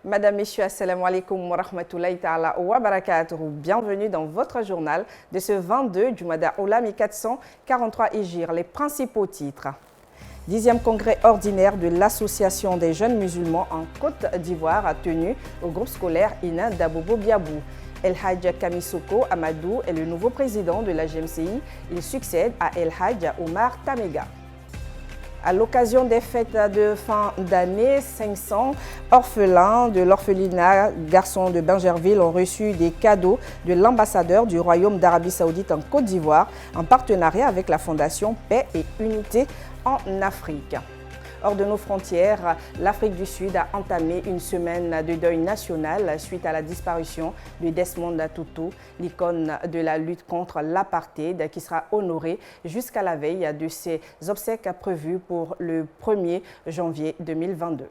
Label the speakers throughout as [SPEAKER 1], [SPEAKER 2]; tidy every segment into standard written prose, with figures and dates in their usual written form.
[SPEAKER 1] Madame, Messieurs, assalamu alaikum wa rahmatullahi ta'ala wa barakatuhu. Bienvenue dans votre journal de ce 22 du Jumada Oula 1443 Hijr. Les principaux titres. 10e congrès ordinaire de l'Association des jeunes musulmans en Côte d'Ivoire a tenu au groupe scolaire Ina d'Abobo Biabou. El Hadj Kamisoko Amadou est le nouveau président de la GMCI. Il succède à El Hadj Omar Tamega. À l'occasion des fêtes de fin d'année, 500 orphelins de l'orphelinat Garçons de Bingerville ont reçu des cadeaux de l'ambassadeur du Royaume d'Arabie Saoudite en Côte d'Ivoire en partenariat avec la Fondation Paix et Unité en Afrique. Hors de nos frontières, l'Afrique du Sud a entamé une semaine de deuil national suite à la disparition de Desmond Tutu, l'icône de la lutte contre l'apartheid, qui sera honorée jusqu'à la veille de ses obsèques prévues pour le 1er janvier 2022.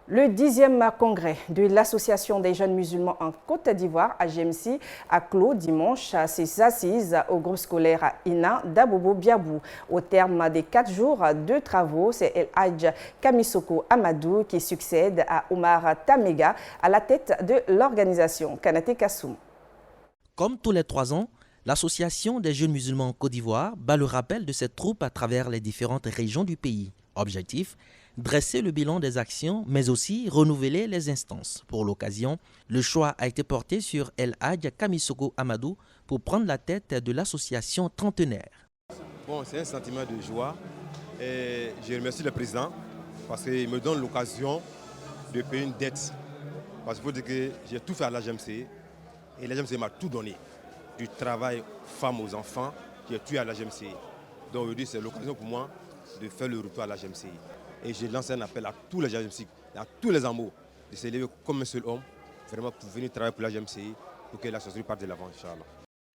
[SPEAKER 1] Le 10e congrès de l'Association des jeunes musulmans en Côte d'Ivoire, AGMC, a clos dimanche ses assises au groupe scolaire Ina d'Abobo Biabou. Au terme des 4 jours de travaux, c'est El Hadj Kamisoko Amadou qui succède à Omar Tamega à la tête de l'organisation. Kanate Kassoum.
[SPEAKER 2] Comme tous les 3 ans, l'Association des jeunes musulmans en Côte d'Ivoire bat le rappel de cette troupe à travers les différentes régions du pays. Objectif: dresser le bilan des actions, mais aussi renouveler les instances. Pour l'occasion, le choix a été porté sur El Hadj Kamisoko Amadou pour prendre la tête de l'association trentenaire.
[SPEAKER 3] Bon, c'est un sentiment de joie et je remercie le président parce qu'il me donne l'occasion de payer une dette. Parce qu'il faut dire que j'ai tout fait à l'AGMC et l'AGMC m'a tout donné. Du travail femmes aux enfants, j'ai tout à l'AGMC. Donc aujourd'hui, c'est l'occasion pour moi de faire le retour à l'AGMC. Et je lance un appel à tous les AGMC, à tous les amours, de se lever comme un seul homme, vraiment pour venir travailler pour l'AGMC, pour que la société parte de l'avant, Inch'Allah.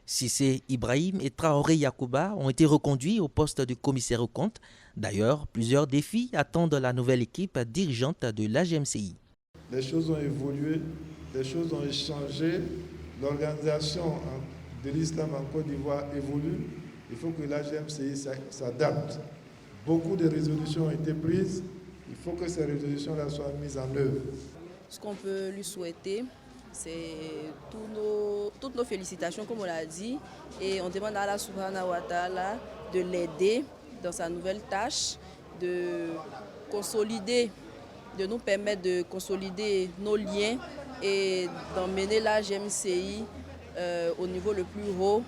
[SPEAKER 2] Sissé Ibrahim et Traoré Yakouba ont été reconduits au poste de commissaire aux comptes. D'ailleurs, plusieurs défis attendent la nouvelle équipe dirigeante de l'AGMCI.
[SPEAKER 4] Les choses ont évolué, les choses ont changé, l'organisation de l'islam en Côte d'Ivoire évolue. Il faut que l'AGMCI s'adapte. Beaucoup de résolutions ont été prises. Il faut que ces résolutions-là soient mises en œuvre.
[SPEAKER 5] Ce qu'on peut lui souhaiter, c'est toutes nos félicitations, comme on l'a dit. Et on demande à Allah subhanahu wa ta'ala de l'aider dans sa nouvelle tâche, de nous permettre de consolider nos liens et d'emmener la GMCI au niveau le plus haut.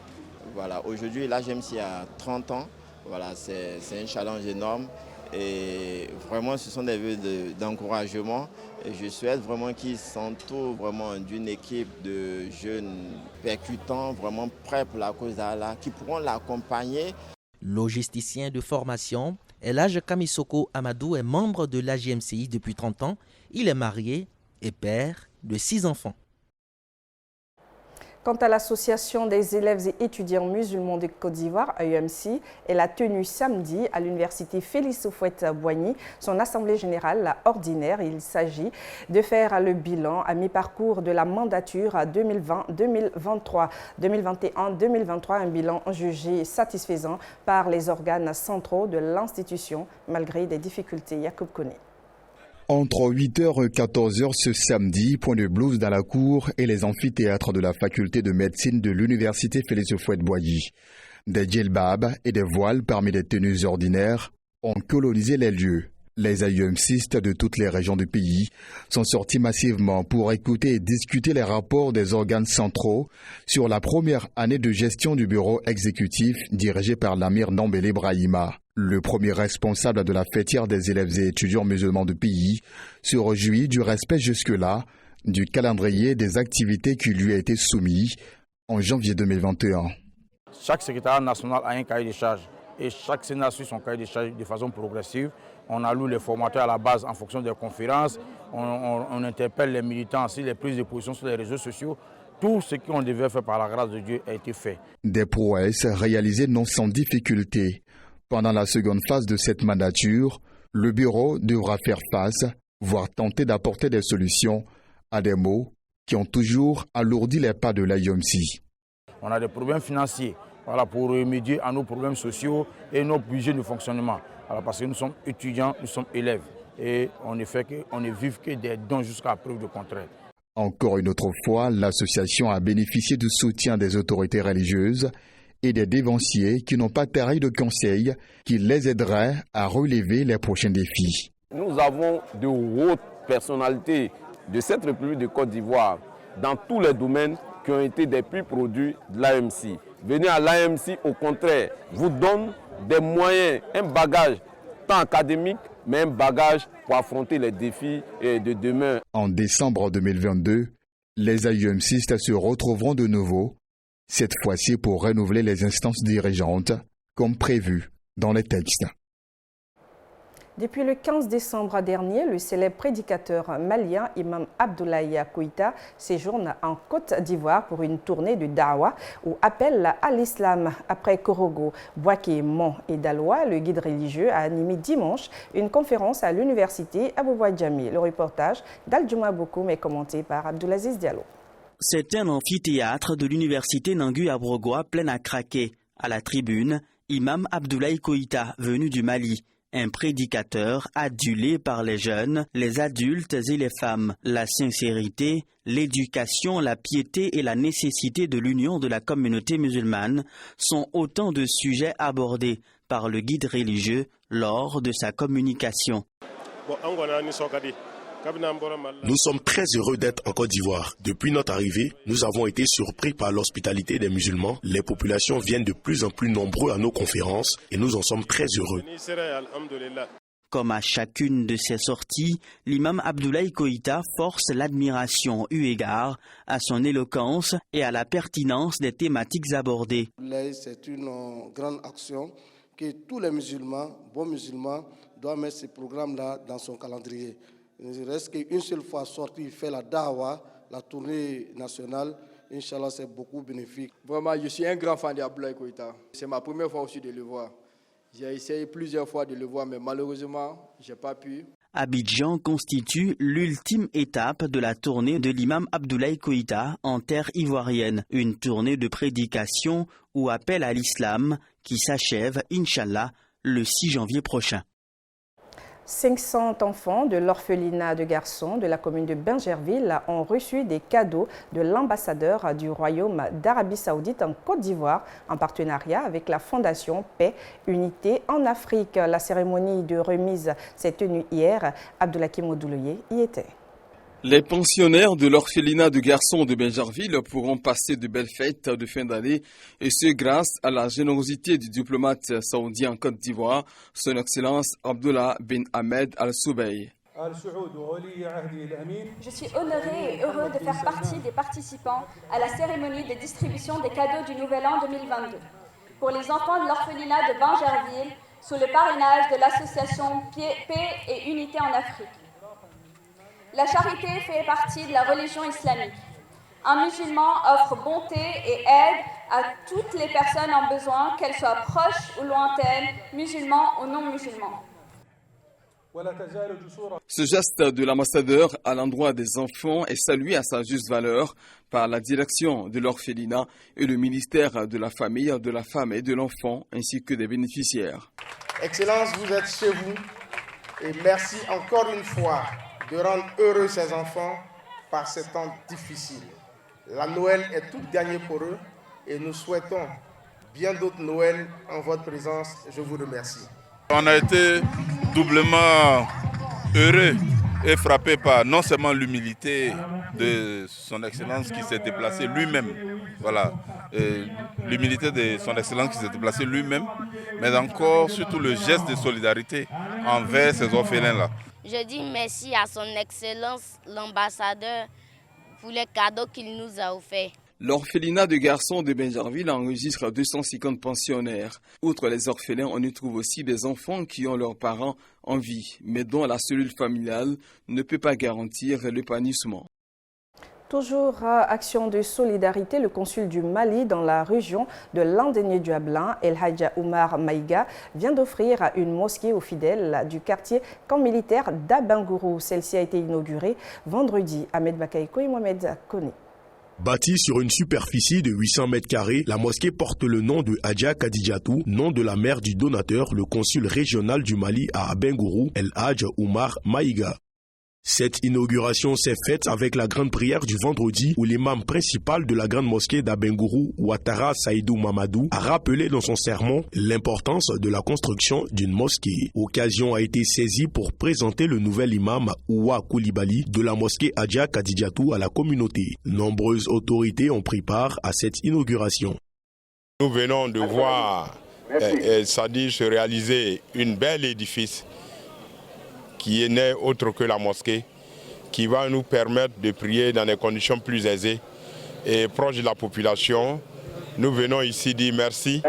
[SPEAKER 6] Voilà, aujourd'hui, la GMCI a 30 ans. Voilà, c'est un challenge énorme et vraiment ce sont des vœux d'encouragement et je souhaite vraiment qu'ils s'entourent vraiment d'une équipe de jeunes percutants, vraiment prêts pour la cause d'Allah, qui pourront l'accompagner.
[SPEAKER 2] Logisticien de formation, El Hadj Kamisoko Amadou est membre de l'AGMCI depuis 30 ans. Il est marié et père de 6 enfants.
[SPEAKER 1] Quant à l'Association des élèves et étudiants musulmans de Côte d'Ivoire, AEMC, elle a tenu samedi à l'université Félix Houphouët-Boigny son assemblée générale ordinaire. Il s'agit de faire le bilan à mi-parcours de la mandature 2020-2023, 2021-2023, un bilan jugé satisfaisant par les organes centraux de l'institution malgré des difficultés. Yacoub Koné.
[SPEAKER 7] Entre 8h et 14h ce samedi, point de blouse dans la cour et les amphithéâtres de la faculté de médecine de l'université Félix Houphouët-Boigny. Des djellabs et des voiles parmi les tenues ordinaires ont colonisé les lieux. Les AEMCistes de toutes les régions du pays sont sortis massivement pour écouter et discuter les rapports des organes centraux sur la première année de gestion du bureau exécutif dirigé par l'Amir Ndombele Brahima. Le premier responsable de la fêtière des élèves et étudiants musulmans du pays se réjouit du respect jusque-là du calendrier des activités qui lui a été soumis en janvier 2021.
[SPEAKER 8] Chaque secrétaire national a un cahier de charges et chaque sénat suit son cahier de charges de façon progressive. On alloue les formateurs à la base en fonction des conférences, on interpelle les militants sur les prises de position sur les réseaux sociaux. Tout ce qu'on devait faire par la grâce de Dieu a été fait. Des
[SPEAKER 7] prouesses réalisées non sans difficulté. Pendant la seconde phase de cette mandature, le bureau devra faire face, voire tenter d'apporter des solutions à des maux qui ont toujours alourdi les pas de l'AEMC.
[SPEAKER 8] On a des problèmes financiers pour remédier à nos problèmes sociaux et nos budgets de fonctionnement. Parce que nous sommes étudiants, nous sommes élèves. et on ne vive que des dons jusqu'à preuve du contraire.
[SPEAKER 7] Encore une autre fois, l'association a bénéficié du soutien des autorités religieuses et des dévanciers qui n'ont pas tari de conseils qui les aideraient à relever les prochains défis.
[SPEAKER 9] Nous avons de hautes personnalités de cette République de Côte d'Ivoire dans tous les domaines qui ont été des puits produits de l'AMC. Venir à l'AMC, au contraire, vous donne des moyens, un bagage tant académique, mais un bagage pour affronter les défis de demain.
[SPEAKER 7] En décembre 2022, les AUMCistes se retrouveront de nouveau, cette fois-ci pour renouveler les instances dirigeantes, comme prévu dans les textes.
[SPEAKER 1] Depuis le 15 décembre dernier, le célèbre prédicateur malien Imam Abdoulaye Koïta séjourne en Côte d'Ivoire pour une tournée de Dawa ou appel à l'islam. Après Korogo, Bouaké, Mont et Daloa, le guide religieux a animé dimanche une conférence à l'université Abou Wadjami. Le reportage d'Al-Djouma Bokoum est commenté par Abdoulaziz Diallo.
[SPEAKER 10] C'est un amphithéâtre de l'université Nangu à Brogoa plein à craquer. À la tribune, Imam Abdoulaye Koïta, venu du Mali. Un prédicateur adulé par les jeunes, les adultes et les femmes. La sincérité, l'éducation, la piété et la nécessité de l'union de la communauté musulmane sont autant de sujets abordés par le guide religieux lors de sa communication.
[SPEAKER 11] Nous sommes très heureux d'être en Côte d'Ivoire. Depuis notre arrivée, nous avons été surpris par l'hospitalité des musulmans. Les populations viennent de plus en plus nombreux à nos conférences et nous en sommes très heureux.
[SPEAKER 10] Comme à chacune de ses sorties, l'imam Abdoulaye Koïta force l'admiration eu égard à son éloquence et à la pertinence des thématiques abordées.
[SPEAKER 12] C'est une grande action que tous les musulmans, bons musulmans, doivent mettre ce programme-là dans son calendrier. Il ne reste qu'une seule fois sorti, il fait la Dawa, la tournée nationale. Inch'Allah, c'est beaucoup bénéfique.
[SPEAKER 13] Vraiment, je suis un grand fan d'Abdoulaye Koïta. C'est ma première fois aussi de le voir. J'ai essayé plusieurs fois de le voir, mais malheureusement, je n'ai pas pu.
[SPEAKER 10] Abidjan constitue l'ultime étape de la tournée de l'imam Abdoulaye Koïta en terre ivoirienne. Une tournée de prédication ou appel à l'islam qui s'achève, Inch'Allah, le 6 janvier prochain.
[SPEAKER 1] 500 enfants de l'orphelinat de garçons de la commune de Bingerville ont reçu des cadeaux de l'ambassadeur du Royaume d'Arabie Saoudite en Côte d'Ivoire en partenariat avec la Fondation Paix Unité en Afrique. La cérémonie de remise s'est tenue hier. Abdoulakim Odouloye y était.
[SPEAKER 14] Les pensionnaires de l'orphelinat de garçons de Bingerville pourront passer de belles fêtes de fin d'année et ce grâce à la générosité du diplomate saoudien en Côte d'Ivoire, son Excellence Abdullah bin Ahmed Al-Soubey.
[SPEAKER 15] Je suis honoré et heureux de faire partie des participants à la cérémonie de distribution des cadeaux du Nouvel An 2022 pour les enfants de l'orphelinat de Bingerville sous le parrainage de l'association Paix et Unité en Afrique. La charité fait partie de la religion islamique. Un musulman offre bonté et aide à toutes les personnes en besoin, qu'elles soient proches ou lointaines, musulmans ou non musulmans.
[SPEAKER 14] Ce geste de l'ambassadeur à l'endroit des enfants est salué à sa juste valeur par la direction de l'orphelinat et le ministère de la Famille, de la Femme et de l'Enfant, ainsi que des bénéficiaires.
[SPEAKER 16] Excellence, vous êtes chez vous et merci encore une fois de rendre heureux ces enfants par ces temps difficiles. La Noël est toute gagnée pour eux et nous souhaitons bien d'autres Noëls en votre présence. Je vous remercie.
[SPEAKER 17] On a été doublement heureux et frappé par non seulement l'humilité de son Excellence qui s'est déplacé lui-même, voilà, l'humilité de son Excellence qui s'est déplacé lui-même, mais encore surtout le geste de solidarité envers ces orphelins-là.
[SPEAKER 18] Je dis merci à son Excellence, l'ambassadeur, pour les cadeaux qu'il nous a offerts.
[SPEAKER 14] L'orphelinat de garçons de Bingerville enregistre 250 pensionnaires. Outre les orphelins, on y trouve aussi des enfants qui ont leurs parents en vie, mais dont la cellule familiale ne peut pas garantir l'épanouissement.
[SPEAKER 1] Toujours action de solidarité, le consul du Mali dans la région de Landénié-Duablin, El Hadja Oumar Maïga, vient d'offrir une mosquée aux fidèles du quartier camp militaire d'Abangourou. Celle-ci a été inaugurée vendredi. Ahmed Bakaïko et Mohamed Kone.
[SPEAKER 11] Bâtie sur une superficie de 800 mètres carrés, la mosquée porte le nom de Hadja Kadijatou, nom de la mère du donateur, le consul régional du Mali à Abengourou, El Hadj Oumar Maïga. Cette inauguration s'est faite avec la grande prière du vendredi où l'imam principal de la grande mosquée d'Abengourou, Ouattara Saïdou Mamadou, a rappelé dans son sermon l'importance de la construction d'une mosquée. Occasion a été saisie pour présenter le nouvel imam Ouwa Koulibaly de la mosquée Hadja Kadijatou à la communauté. Nombreuses autorités ont pris part à cette inauguration.
[SPEAKER 19] Nous venons de voir c'est-à-dire se réaliser une belle édifice qui n'est autre que la mosquée, qui va nous permettre de prier dans des conditions plus aisées et proches de la population. Nous venons ici dire merci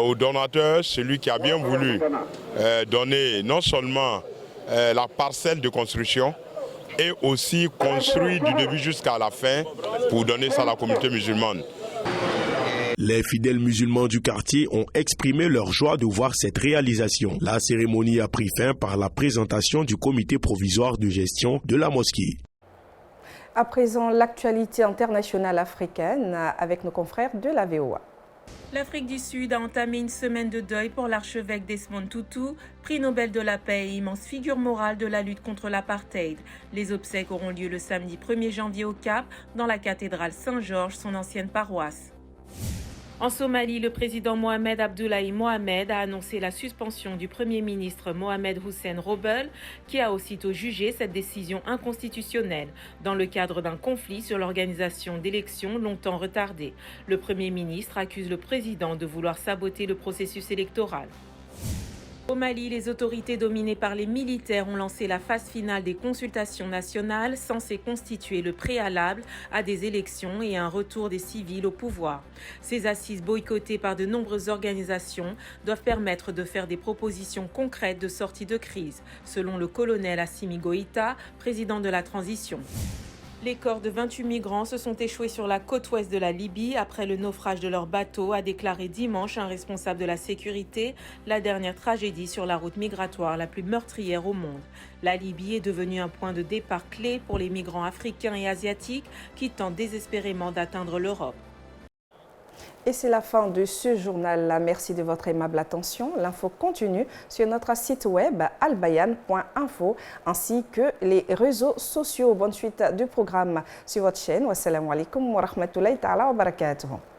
[SPEAKER 19] au donateur, celui qui a bien voulu donner non seulement la parcelle de construction, et aussi construire du début jusqu'à la fin pour donner ça à la communauté musulmane.
[SPEAKER 11] Les fidèles musulmans du quartier ont exprimé leur joie de voir cette réalisation. La cérémonie a pris fin par la présentation du comité provisoire de gestion de la mosquée.
[SPEAKER 1] À présent, l'actualité internationale africaine avec nos confrères de la VOA.
[SPEAKER 20] L'Afrique du Sud a entamé une semaine de deuil pour l'archevêque Desmond Tutu, prix Nobel de la paix et immense figure morale de la lutte contre l'apartheid. Les obsèques auront lieu le samedi 1er janvier au Cap, dans la cathédrale Saint-Georges, son ancienne paroisse. En Somalie, le président Mohamed Abdullahi Mohamed a annoncé la suspension du Premier ministre Mohamed Hussein Roble, qui a aussitôt jugé cette décision inconstitutionnelle dans le cadre d'un conflit sur l'organisation d'élections longtemps retardées. Le Premier ministre accuse le président de vouloir saboter le processus électoral. Au Mali, les autorités dominées par les militaires ont lancé la phase finale des consultations nationales censées constituer le préalable à des élections et un retour des civils au pouvoir. Ces assises boycottées par de nombreuses organisations doivent permettre de faire des propositions concrètes de sortie de crise, selon le colonel Assimi Goïta, président de la transition. Les corps de 28 migrants se sont échoués sur la côte ouest de la Libye après le naufrage de leur bateau, a déclaré dimanche un responsable de la sécurité, la dernière tragédie sur la route migratoire la plus meurtrière au monde. La Libye est devenue un point de départ clé pour les migrants africains et asiatiques qui tentent désespérément d'atteindre l'Europe.
[SPEAKER 1] Et c'est la fin de ce journal. Merci de votre aimable attention. L'info continue sur notre site web albayan.info ainsi que les réseaux sociaux. Bonne suite du programme sur votre chaîne. Wassalamu alaikum wa rahmatullahi ta'ala wa barakatuh.